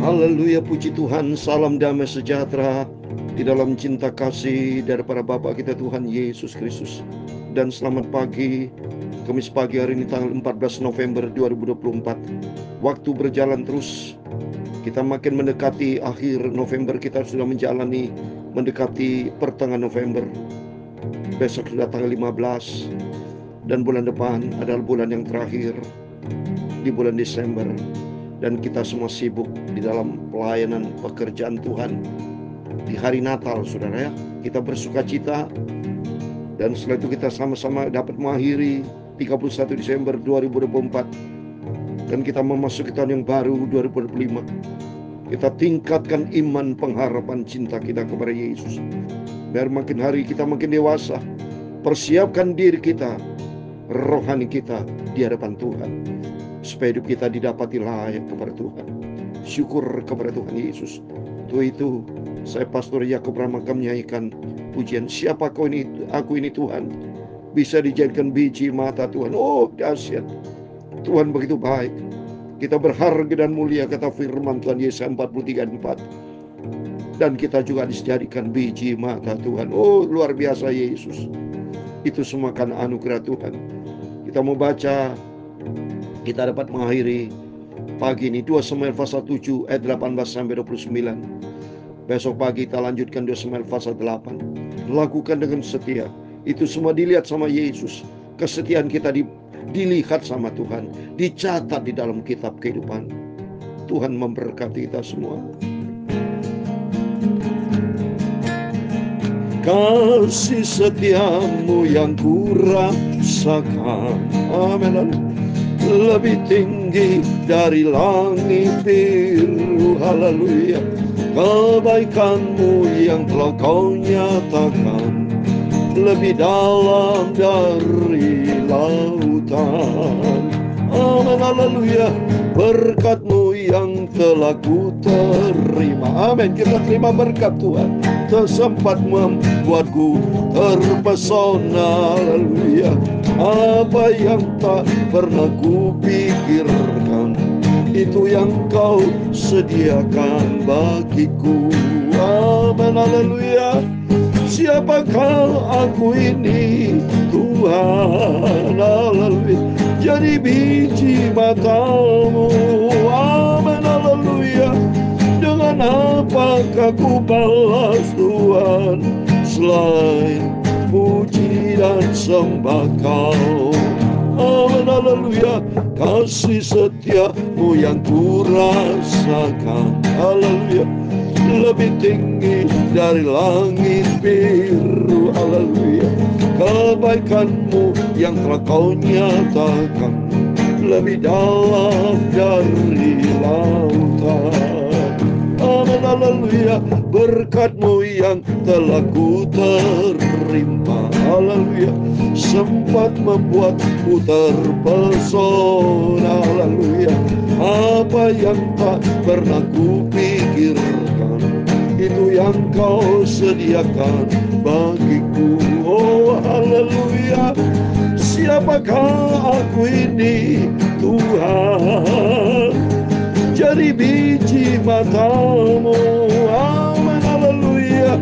Haleluya, puji Tuhan. Salam damai sejahtera di dalam cinta kasih daripada Bapa kita Tuhan Yesus Kristus. Dan selamat pagi, Kamis pagi hari ini tanggal 14 November 2024. Waktu berjalan terus, kita makin mendekati akhir November. Kita sudah mendekati pertengahan November. Besok sudah tanggal 15, dan bulan depan adalah bulan yang terakhir di bulan Desember. Dan kita semua sibuk di dalam pelayanan pekerjaan Tuhan di hari Natal, saudara ya. Kita bersuka cita, dan setelah itu kita sama-sama dapat mengakhiri 31 Desember 2024. Dan kita memasuki tahun yang baru 2025. Kita tingkatkan iman, pengharapan, cinta kita kepada Yesus. Biar makin hari kita makin dewasa. Persiapkan diri kita, rohani kita di hadapan Tuhan, supaya hidup kita didapati layak kepada Tuhan. Syukur kepada Tuhan Yesus. Untuk itu saya Pastor Yakub Ramaka menyanyikan pujian, siapa kau ini, aku ini Tuhan, bisa dijadikan biji mata Tuhan. Oh dahsyat, Tuhan begitu baik. Kita berharga dan mulia, kata firman Tuhan Yesaya 43:4. Dan kita juga dijadikan biji mata Tuhan. Oh luar biasa Yesus. Itu semua karena anugerah Tuhan. Kita mau baca, kita dapat mengakhiri pagi ini 2 Samuel pasal 7 ayat 18 sampai 29. Besok pagi kita lanjutkan 2 Samuel pasal 8. Lakukan dengan setia. Itu semua dilihat sama Yesus. Kesetiaan kita dilihat sama Tuhan, dicatat di dalam kitab kehidupan. Tuhan memberkati kita semua. Kasih setiamu yang kurasakan, amin, lebih tinggi dari langit biru, haleluya. Kebaikanmu yang telah kau nyatakan, lebih dalam dari lautan, amin, haleluya. Berkat-Mu yang telah ku terima, amin. Kita terima berkat Tuhan, sempat membuatku terpesona, haleluya. Apa yang tak pernah ku pikirkan, itu yang kau sediakan bagiku, amin, haleluya. Siapakah aku ini Tuhan, haleluya. Jadi biji mata-Mu, amin, haleluya. Dengan apakah ku balas Tuhan, selain puji dan sembah Kau, amin, haleluya. Kasih setia-Mu yang ku rasakan, haleluya, lebih tinggi dari langit biru, haleluya. Kebaikan-Mu yang telah Kau nyatakan, lebih dalam dari lautan, amin, haleluya. Berkat-Mu yang telah ku terima, haleluya, sempat membuatku terpesona, haleluya. Apa yang tak pernah ku pikirkan, itu yang Kau sediakan bagiku, oh haleluya. Siapakah aku ini Tuhan, jadi biji mata-Mu, amin, haleluya.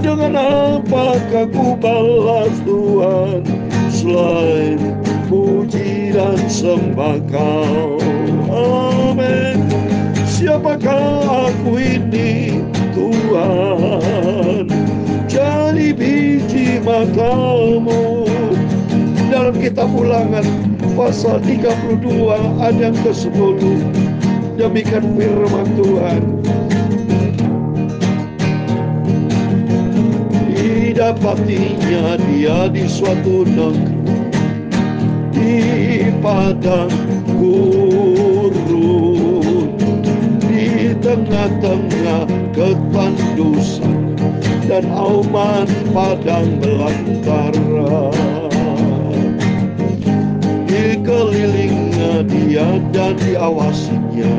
Dengan apakah ku balas Tuhan, selain puji dan sembah Kau, amin. Siapakah aku ini Tuhan, jadi biji mata-Mu. Dalam kitab Ulangan pasal 32 ayat yang ke-10, demikian firman Tuhan. Didapatinya dia di suatu negeri, di padang gurun, di tengah-tengah ketandusan dan auman padang belantara. Dikelilingnya dia dan diawasinya,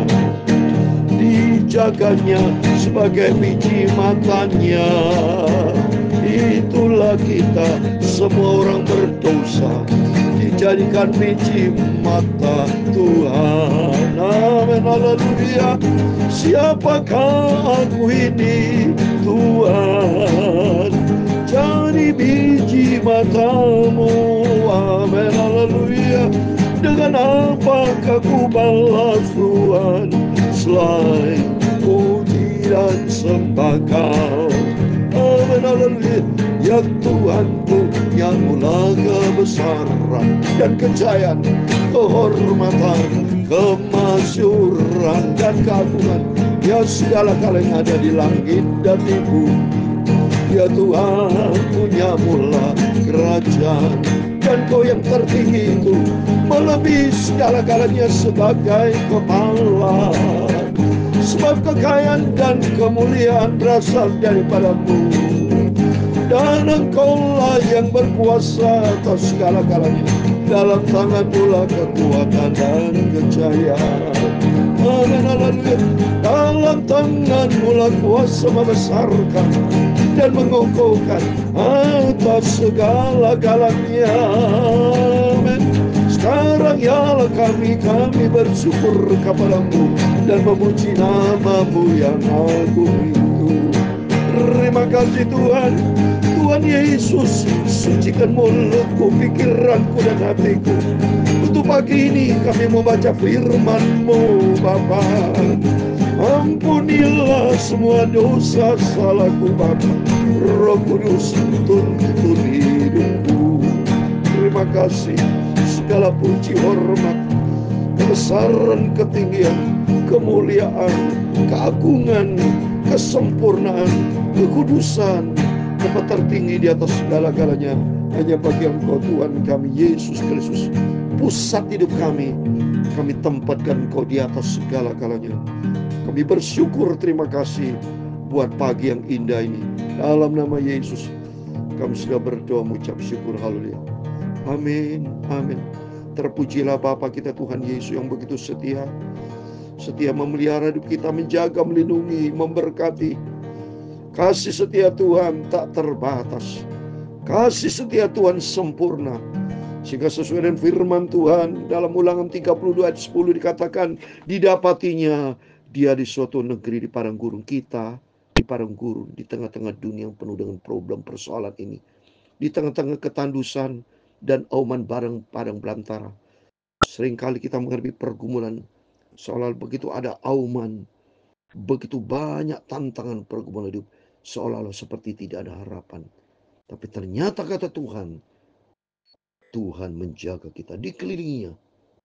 dijaganya sebagai biji matanya. Itulah kita semua orang berdosa, di dijadikan biji mata Tuhan. Amin, haleluya. Siapakah aku ini Tuhan, jadi biji matamu. Amin, haleluya. Dengan apakah ku balas Tuhan, selain puji dan sembah Kau. Amin, haleluya. Ya Tuhanku, yang mula kebesaran dan kejayaan, kehormatan, kemasyuran dan keagungan. Ya segala kala yang ada di langit dan di bumi. Ya Tuhan, punya mula kerajaan, dan Kau yang tertinggi itu melebihi segala-galanya sebagai kepala. Sebab kekayaan dan kemuliaan berasal daripada-Mu, dan Engkau-lah yang berkuasa atas segala-galanya. Dalam tangan-Mu lah kekuatan dan kejayaan. Amin, haleluya. Dalam tangan-Mu lah kuasa membesarkan dan mengokohkan atas segala-galanya. Amin. Sekarang yalah kami bersyukur kepada-Mu dan memuji nama-Mu yang agung itu. Terima kasih Tuhan. Tuhan Yesus, sucikan mulutku, pikiranku dan hatiku. Untuk pagi ini kami membaca firman-Mu Bapa. Ampunilah semua dosa salahku Bapa. Roh Kudus tuntun hidupku. Terima kasih. Segala puji, hormat, kebesaran, ketinggian, kemuliaan, keagungan, kesempurnaan, kekudusan, tempat tertinggi di atas segala-galanya hanya bagi Engkau Tuhan kami Yesus Kristus. Pusat hidup kami tempatkan Engkau di atas segala-galanya. Kami bersyukur, terima kasih buat pagi yang indah ini. Dalam nama Yesus kami sudah berdoa mengucap syukur, haleluya. Amin, amin. Terpujilah Bapa kita Tuhan Yesus yang begitu setia. Setia memelihara hidup kita, menjaga, melindungi, memberkati. Kasih setia Tuhan tak terbatas. Kasih setia Tuhan sempurna. Sehingga sesuai dengan firman Tuhan dalam Ulangan 32 ayat 10 dikatakan, didapatinya dia di suatu negeri di padang gurun. Kita di padang gurun, di tengah-tengah dunia yang penuh dengan problem persoalan ini. Di tengah-tengah ketandusan dan auman padang belantara. Seringkali kita menghadapi pergumulan seolah begitu ada auman, begitu banyak tantangan pergumulan hidup, seolah-olah seperti tidak ada harapan. Tapi ternyata kata Tuhan, Tuhan menjaga kita, dikelilinginya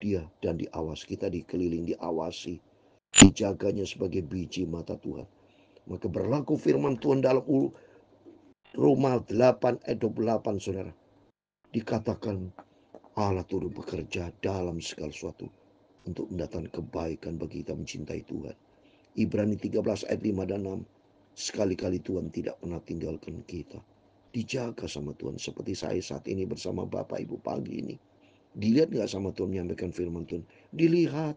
Dia, dan diawas kita, dikeliling, diawasi, dijaganya sebagai biji mata Tuhan. Maka berlaku firman Tuhan dalam Roma 8 ayat 28, saudara. Dikatakan Allah turut bekerja dalam segala sesuatu untuk mendatangkan kebaikan bagi kita mencintai Tuhan. Ibrani 13 ayat 5 dan 6. Sekali-kali Tuhan tidak pernah tinggalkan kita. Dijaga sama Tuhan. Seperti saya saat ini bersama Bapak Ibu pagi ini. Dilihat gak sama Tuhan menyampaikan firman Tuhan? Dilihat.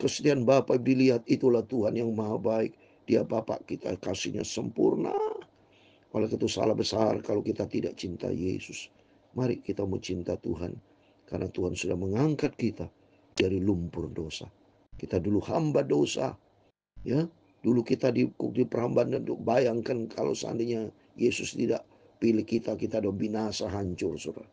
Kesetiaan Bapak dilihat. Itulah Tuhan yang maha baik. Dia Bapak kita, kasihnya sempurna. Oleh itu salah besar kalau kita tidak cinta Yesus. Mari kita mau cinta Tuhan. Karena Tuhan sudah mengangkat kita dari lumpur dosa. Kita dulu hamba dosa. Ya, dulu kita di perhambahan, dan bayangkan kalau seandainya Yesus tidak pilih kita, kita udah binasa, hancur, saudara.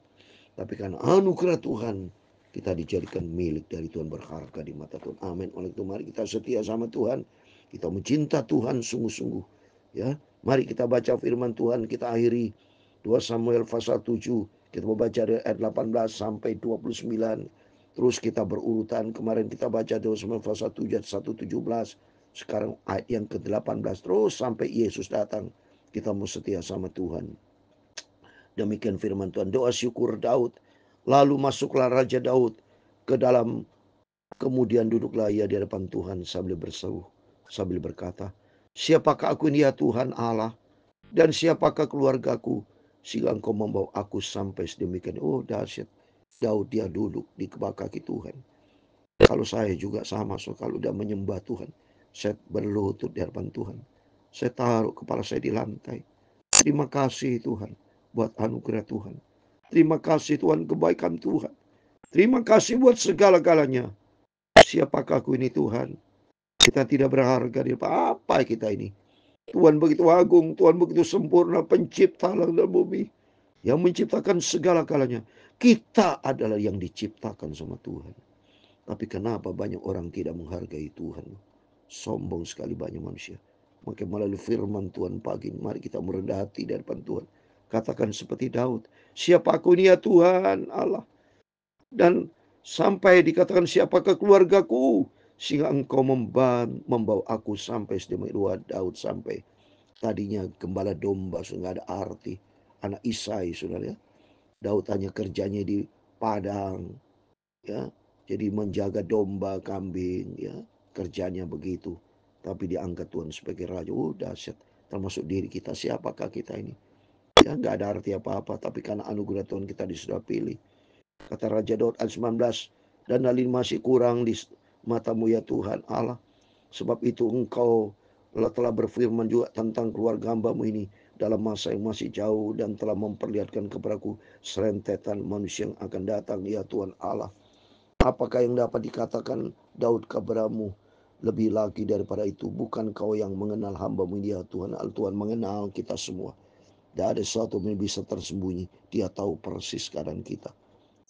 Tapi karena anugerah Tuhan, kita dijadikan milik dari Tuhan, berharga di mata Tuhan. Amin. Oleh itu mari kita setia sama Tuhan. Kita mencinta Tuhan sungguh-sungguh. Ya, mari kita baca firman Tuhan. Kita akhiri 2 Samuel pasal 7. Kita membaca dari ayat 18 sampai 29. Terus kita berurutan. Kemarin kita baca 2 Samuel pasal 7 ayat 1-17. Sekarang ayat yang ke-18. Terus sampai Yesus datang. Kita mau setia sama Tuhan. Demikian firman Tuhan. Doa syukur Daud. Lalu masuklah Raja Daud ke dalam. Kemudian duduklah ia di hadapan Tuhan sambil berseru, sambil berkata, siapakah aku ini ya Tuhan Allah? Dan siapakah keluargaku? Sehingga Engkau membawa aku sampai sedemikian. Oh dahsyat. Daud dia duduk di bawah kaki Tuhan. Kalau saya juga sama. So, kalau udah menyembah Tuhan, saya berlutut di hadapan Tuhan. Saya taruh kepala saya di lantai. Terima kasih Tuhan buat anugerah Tuhan. Terima kasih Tuhan kebaikan Tuhan. Terima kasih buat segala-galanya. Siapakah aku ini Tuhan? Kita tidak berharga di apa kita ini. Tuhan begitu agung, Tuhan begitu sempurna, pencipta langit dan bumi, yang menciptakan segala-galanya. Kita adalah yang diciptakan sama Tuhan. Tapi kenapa banyak orang tidak menghargai Tuhan? Sombong sekali banyak manusia. Maka melalui firman Tuhan pagi ini, mari kita merendah hati di hadapan Tuhan. Katakan seperti Daud, siapa aku ini ya Tuhan Allah. Dan sampai dikatakan siapakah keluargaku, sehingga engkau membawa aku sampai sedemikian rupa. Daud sampai tadinya gembala domba, sudah ada arti. Anak Isai, saudara ya. Daud hanya kerjanya di padang, ya, jadi menjaga domba, kambing, ya, kerjanya begitu. Tapi diangkat Tuhan sebagai raja. Dahsyat. Termasuk diri kita, siapakah kita ini? Ya, nggak ada arti apa-apa, tapi karena anugerah Tuhan kita sudah pilih. Kata Raja Daud ayat 19, dan hal ini masih kurang di matamu ya Tuhan Allah. Sebab itu engkau telah berfirman juga tentang keluarga hambamu ini dalam masa yang masih jauh, dan telah memperlihatkan kepadaku serentetan manusia yang akan datang ya Tuhan Allah. Apakah yang dapat dikatakan Daud kepadamu lebih lagi daripada itu? Bukan kau yang mengenal hambamu ini ya Tuhan. Tuhan mengenal kita semua. Tidak ada sesuatu yang bisa tersembunyi. Dia tahu persis keadaan kita.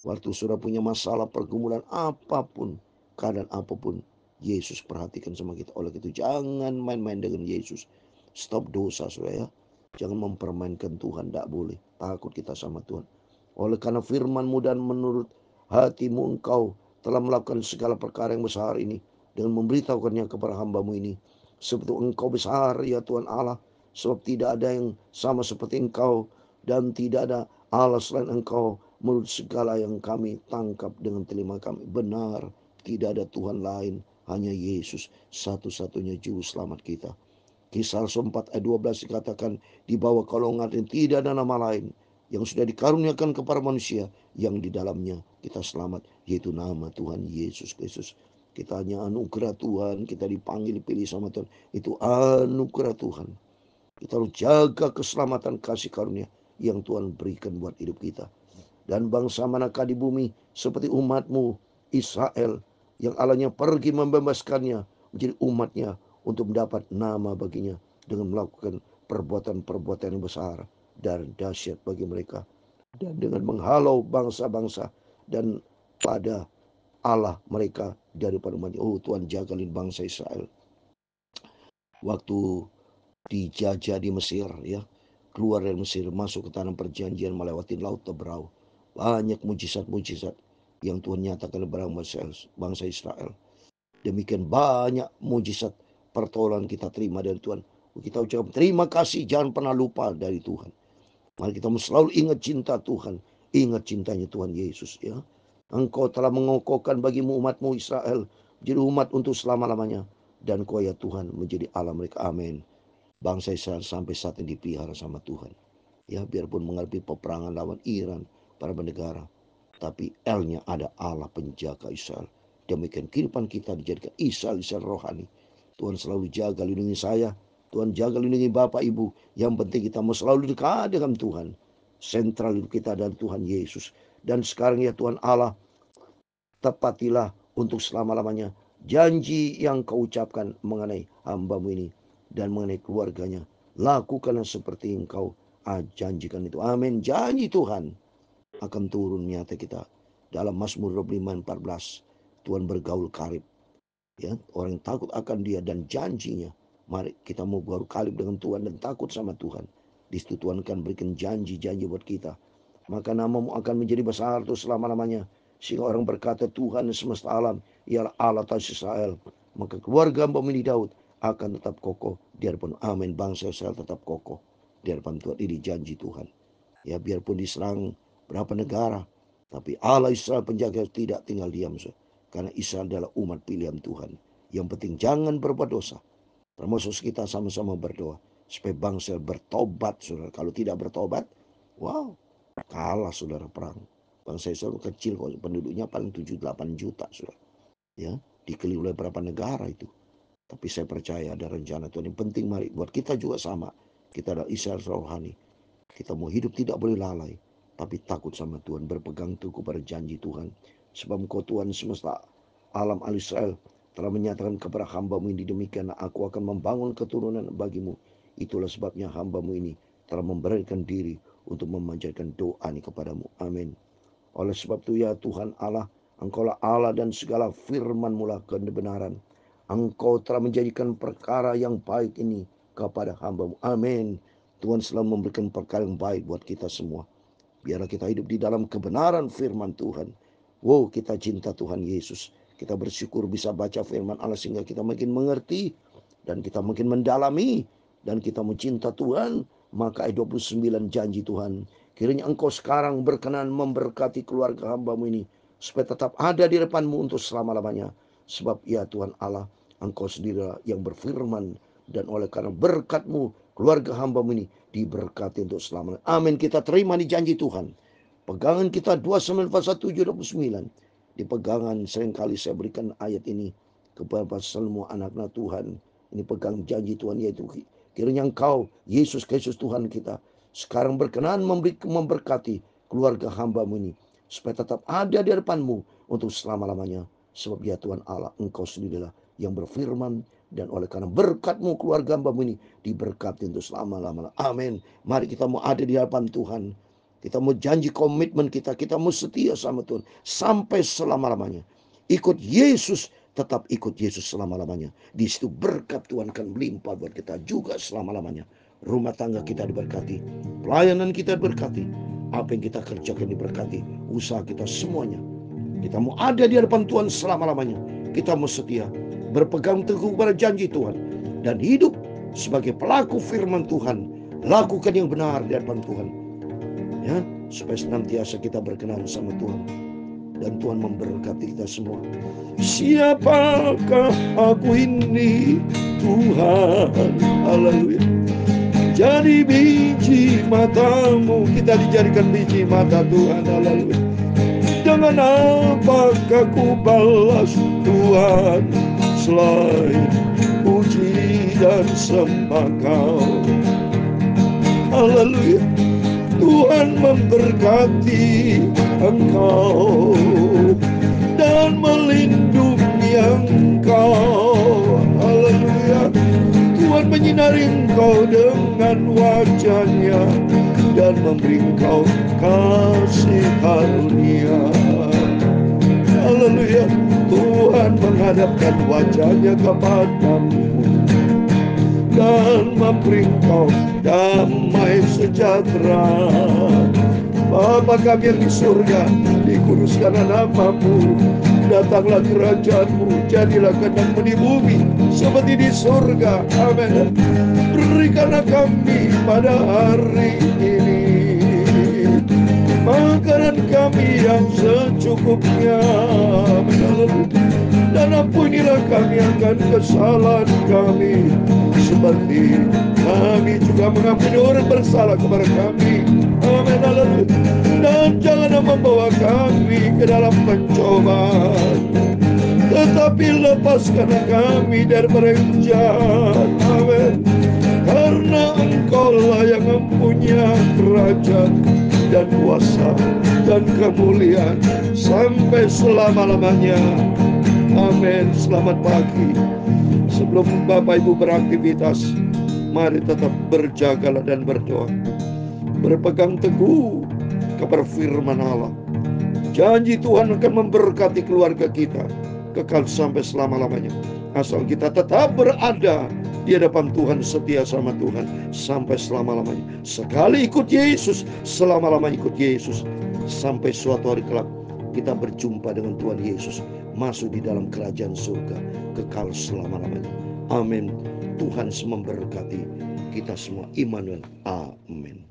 Waktu sudah punya masalah, pergumulan apapun, keadaan apapun, Yesus perhatikan sama kita. Oleh itu jangan main-main dengan Yesus. Stop dosa, saudara ya. Jangan mempermainkan Tuhan, tidak boleh. Takut kita sama Tuhan. Oleh karena firman-Mu dan menurut hatimu engkau telah melakukan segala perkara yang besar ini, dengan memberitahukannya kepada hamba-Mu ini. Sebab engkau besar ya Tuhan Allah. Sebab tidak ada yang sama seperti engkau, dan tidak ada Allah selain engkau. Menurut segala yang kami tangkap dengan telinga kami, benar tidak ada Tuhan lain, hanya Yesus satu-satunya juru selamat kita. Kisah 4 ayat 12 dikatakan, di bawah kolongan ini tidak ada nama lain yang sudah dikaruniakan kepada manusia yang di dalamnya kita selamat, yaitu nama Tuhan Yesus Kristus. Kita hanya anugerah Tuhan, kita dipanggil, dipilih sama Tuhan. Itu anugerah Tuhan. Kita harus jaga keselamatan kasih karunia yang Tuhan berikan buat hidup kita. Dan bangsa manakah di bumi seperti umatmu Israel, yang Allahnya pergi membebaskannya menjadi umatnya untuk mendapat nama baginya dengan melakukan perbuatan-perbuatan yang besar dan dahsyat bagi mereka, dan dengan menghalau bangsa-bangsa dan pada Allah mereka daripada umatnya. Tuhan jagalin bangsa Israel waktu dijajah di Mesir, ya, keluar dari Mesir masuk ke tanah perjanjian melewati laut Teberau. Banyak mujizat-mujizat yang Tuhan nyatakan kepada bangsa Israel. Demikian banyak mujizat pertolongan kita terima dari Tuhan. Kita ucapkan terima kasih, jangan pernah lupa dari Tuhan. Mari kita selalu ingat cinta Tuhan, ingat cintanya Tuhan Yesus, ya. Engkau telah mengokohkan bagimu umatmu Israel jadi umat untuk selama-lamanya, dan kau ya Tuhan menjadi Allah mereka. Amin. Bangsa Israel sampai saat ini dipelihara sama Tuhan. Ya, biarpun menghadapi peperangan lawan Iran, para negara, tapi L-nya ada Allah penjaga Israel. Demikian kehidupan kita dijadikan Israel rohani. Tuhan selalu jaga lindungi saya. Tuhan jaga lindungi Bapak Ibu. Yang penting kita mau selalu dekat dengan Tuhan. Sentral hidup kita adalah Tuhan Yesus. Dan sekarang ya Tuhan Allah, tepatilah untuk selama-lamanya janji yang kau ucapkan mengenai hamba-Mu ini dan mengenai keluarganya. Lakukanlah seperti yang kau janjikan itu. Amin. Janji Tuhan akan turun nyata kita. Dalam Mazmur 25:14, Tuhan bergaul karib. Ya, orang yang takut akan Dia dan janjinya. Mari kita mau baru karib dengan Tuhan dan takut sama Tuhan. Di situ Tuhan akan berikan janji-janji buat kita. Maka namamu akan menjadi besar terus selama-lamanya. Sehingga orang berkata Tuhan semesta alam ialah Allah atas Israel. Maka keluarga pemilih Daud akan tetap kokoh di hadapan. Amin. Bangsa Israel tetap kokoh di hadapan Tuhan. Ini janji Tuhan. Ya, biarpun diserang berapa negara, tapi Allah Israel penjaga tidak tinggal diam. Karena Israel adalah umat pilihan Tuhan. Yang penting jangan berbuat dosa. Termasuk kita sama-sama berdoa supaya bangsa bertobat, saudara. Kalau tidak bertobat, wow, kalah saudara perang. Bangsa Israel kecil kok, penduduknya paling 7-8 juta, saudara. Ya, dikelilingi oleh berapa negara itu. Tapi saya percaya ada rencana Tuhan. Yang penting mari buat kita juga sama. Kita adalah Israel rohani. Kita mau hidup tidak boleh lalai, tapi takut sama Tuhan, berpegang teguh pada janji Tuhan. Sebab Engkau Tuhan semesta alam al Israel telah menyatakan kepada hamba-Mu ini, demikianlah aku akan membangun keturunan bagimu. Itulah sebabnya hamba-Mu ini telah memberikan diri untuk memanjatkan doa ini kepadamu. Amin. Oleh sebab itu ya Tuhan Allah, Engkaulah Allah dan segala firman-Mu lah kebenaran. Engkau telah menjadikan perkara yang baik ini kepada hamba-Mu. Amin. Tuhan selalu memberikan perkara yang baik buat kita semua. Biarlah kita hidup di dalam kebenaran firman Tuhan. Wow, kita cinta Tuhan Yesus. Kita bersyukur bisa baca firman Allah sehingga kita makin mengerti dan kita makin mendalami dan kita mencinta Tuhan. Maka ayat 29 janji Tuhan, kiranya Engkau sekarang berkenan memberkati keluarga hamba-Mu ini supaya tetap ada di depan-Mu untuk selama-lamanya. Sebab ya Tuhan Allah, Engkau sendirilah yang berfirman, dan oleh karena berkat-Mu keluarga hamba-Mu ini diberkati untuk selamanya. Amin. Kita terima di janji Tuhan. Pegangan kita 2 Samuel pasal 7:29. Di pegangan seringkali saya berikan ayat ini kepada semua anak-anak Tuhan. Ini pegang janji Tuhan, yaitu kiranya Engkau Yesus Kristus Tuhan kita sekarang berkenan memberkati keluarga hamba-Mu ini supaya tetap ada di depan-Mu untuk selama-lamanya. Sebab ya Tuhan Allah, Engkau sendirilah yang berfirman, dan oleh karena berkat-Mu keluarga hamba-Mu ini diberkati untuk selama-lamanya. Amin. Mari kita mau ada di hadapan Tuhan. Kita mau janji komitmen kita mau setia sama Tuhan sampai selama-lamanya. Ikut Yesus, tetap ikut Yesus selama-lamanya. Di situ berkat Tuhan akan melimpah buat kita juga selama-lamanya. Rumah tangga kita diberkati, pelayanan kita diberkati, apa yang kita kerjakan diberkati, usaha kita semuanya. Kita mau ada di hadapan Tuhan selama-lamanya. Kita mau setia, berpegang teguh pada janji Tuhan, dan hidup sebagai pelaku firman Tuhan. Lakukan yang benar di hadapan Tuhan, ya, supaya senantiasa kita berkenan sama Tuhan, dan Tuhan memberkati kita semua. Siapakah aku ini, Tuhan? Haleluya. Jadi biji mata-Mu, kita dijadikan biji mata Tuhan. Haleluya. Dengan apakah ku balas Tuhan selain puji dan sembah Kau? Haleluya. Tuhan memberkati engkau dan melindungi engkau. Haleluya. Tuhan menyinari engkau dengan wajah-Nya dan memberi engkau kasih karunia. Haleluya. Tuhan menghadapkan wajah-Nya kepadamu dan memberi engkau damai sejahtera. Bapa kami yang di surga, dikuduskanlah nama-Mu, datanglah kerajaan-Mu, jadilah kehendak-Mu di bumi seperti di surga. Amin. Berikanlah kami pada hari ini makanan kami yang secukupnya, dan ampunilah kami akan kesalahan kami, seperti kami juga mengampuni orang bersalah kepada kami. Amin. Haleluya. Dan janganlah membawa kami ke dalam pencobaan, tetapi lepaskanlah kami daripada yang jahat. Amin. Karena Engkau-lah yang mempunyai kerajaan dan kuasa dan kemuliaan sampai selama-lamanya. Amin. Selamat pagi. Sebelum Bapak Ibu beraktivitas, mari tetap berjagalah dan berdoa. Berpegang teguh kepada firman Allah. Janji Tuhan akan memberkati keluarga kita kekal sampai selama-lamanya. Asal kita tetap berada di hadapan Tuhan, setia sama Tuhan sampai selama-lamanya. Sekali ikut Yesus, selama-lamanya ikut Yesus. Sampai suatu hari kelak kita berjumpa dengan Tuhan Yesus, masuk di dalam kerajaan surga kekal selama-lamanya. Amin. Tuhan memberkati kita semua. Immanuel. Amin.